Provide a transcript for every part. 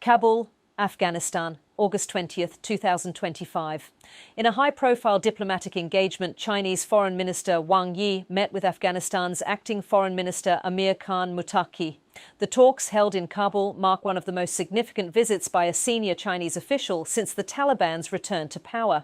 Kabul, Afghanistan, August 20th, 2025. In a high-profile diplomatic engagement, Chinese Foreign Minister Wang Yi met with Afghanistan's acting Foreign Minister Amir Muttaqi. The talks held in Kabul mark one of the most significant visits by a senior Chinese official since the Taliban's return to power.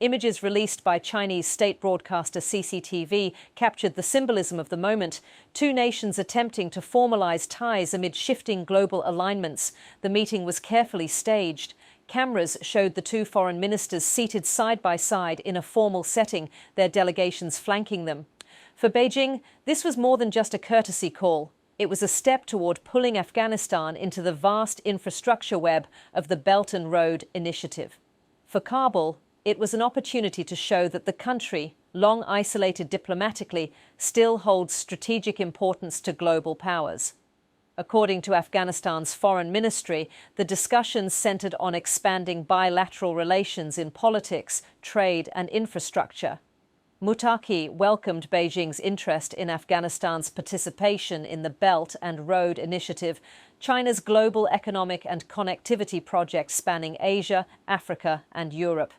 Images released by Chinese state broadcaster CCTV captured the symbolism of the moment, two nations attempting to formalize ties amid shifting global alignments. The meeting was carefully staged. Cameras showed the two foreign ministers seated side by side in a formal setting, their delegations flanking them. For Beijing, this was more than just a courtesy call. It was a step toward pulling Afghanistan into the vast infrastructure web of the Belt and Road Initiative. For Kabul, it was an opportunity to show that the country, long isolated diplomatically, still holds strategic importance to global powers. According to Afghanistan's foreign ministry, the discussions centered on expanding bilateral relations in politics, trade and infrastructure. Muttaqi welcomed Beijing's interest in Afghanistan's participation in the Belt and Road Initiative, China's global economic and connectivity project spanning Asia, Africa and Europe.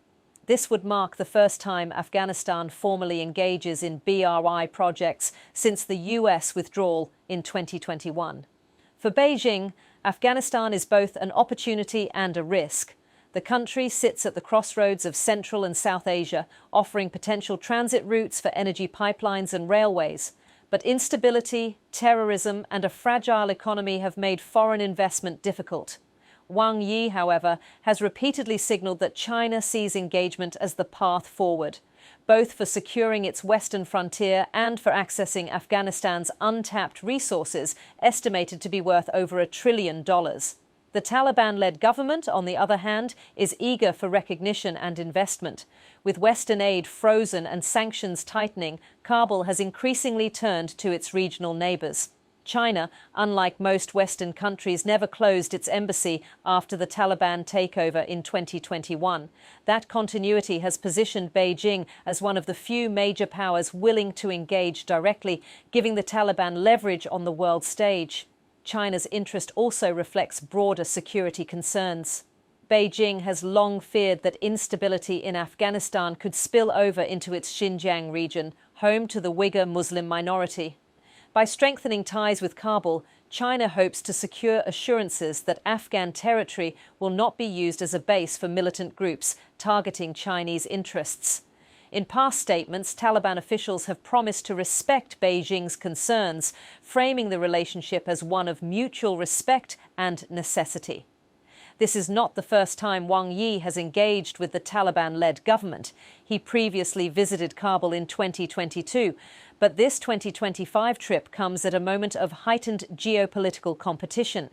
This would mark the first time Afghanistan formally engages in BRI projects since the US withdrawal in 2021. For Beijing, Afghanistan is both an opportunity and a risk. The country sits at the crossroads of Central and South Asia, offering potential transit routes for energy pipelines and railways. But instability, terrorism and a fragile economy have made foreign investment difficult. Wang Yi, however, has repeatedly signalled that China sees engagement as the path forward, both for securing its western frontier and for accessing Afghanistan's untapped resources, estimated to be worth over $1 trillion. The Taliban-led government, on the other hand, is eager for recognition and investment. With Western aid frozen and sanctions tightening, Kabul has increasingly turned to its regional neighbours. China, unlike most Western countries, never closed its embassy after the Taliban takeover in 2021. That continuity has positioned Beijing as one of the few major powers willing to engage directly, giving the Taliban leverage on the world stage. China's interest also reflects broader security concerns. Beijing has long feared that instability in Afghanistan could spill over into its Xinjiang region, home to the Uyghur Muslim minority. By strengthening ties with Kabul, China hopes to secure assurances that Afghan territory will not be used as a base for militant groups targeting Chinese interests. In past statements, Taliban officials have promised to respect Beijing's concerns, framing the relationship as one of mutual respect and necessity. This is not the first time Wang Yi has engaged with the Taliban-led government. He previously visited Kabul in 2022, but this 2025 trip comes at a moment of heightened geopolitical competition.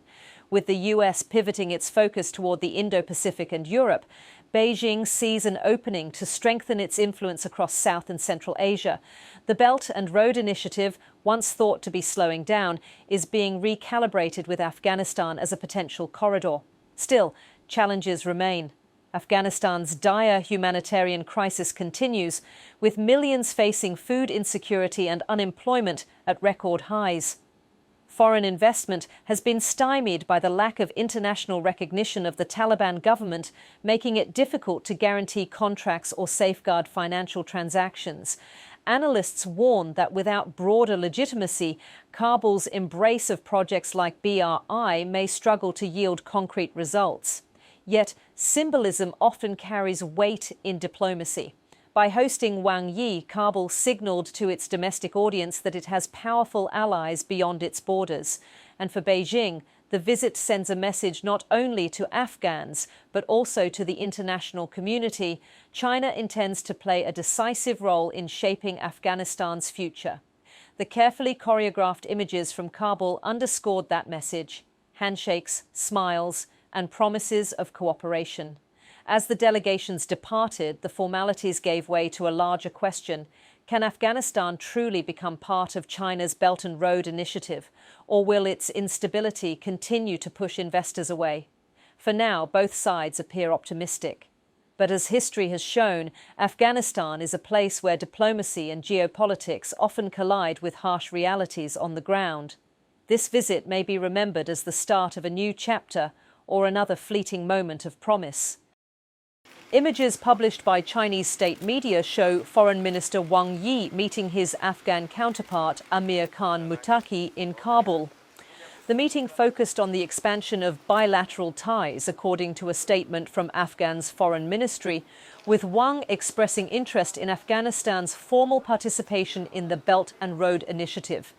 With the US pivoting its focus toward the Indo-Pacific and Europe, Beijing sees an opening to strengthen its influence across South and Central Asia. The Belt and Road Initiative, once thought to be slowing down, is being recalibrated with Afghanistan as a potential corridor. Still, challenges remain. Afghanistan's dire humanitarian crisis continues, with millions facing food insecurity and unemployment at record highs. Foreign investment has been stymied by the lack of international recognition of the Taliban government, making it difficult to guarantee contracts or safeguard financial transactions. Analysts warn that without broader legitimacy, Kabul's embrace of projects like BRI may struggle to yield concrete results. Yet, symbolism often carries weight in diplomacy. By hosting Wang Yi, Kabul signalled to its domestic audience that it has powerful allies beyond its borders. And for Beijing, the visit sends a message not only to Afghans, but also to the international community. China intends to play a decisive role in shaping Afghanistan's future. The carefully choreographed images from Kabul underscored that message: handshakes, smiles, and promises of cooperation. As the delegations departed, the formalities gave way to a larger question: can Afghanistan truly become part of China's Belt and Road Initiative, or will its instability continue to push investors away? For now, both sides appear optimistic. But as history has shown, Afghanistan is a place where diplomacy and geopolitics often collide with harsh realities on the ground. This visit may be remembered as the start of a new chapter, or another fleeting moment of promise. Images published by Chinese state media show Foreign Minister Wang Yi meeting his Afghan counterpart Amir Muttaqi in Kabul. The meeting focused on the expansion of bilateral ties, according to a statement from Afghan's foreign ministry, with Wang expressing interest in Afghanistan's formal participation in the Belt and Road Initiative.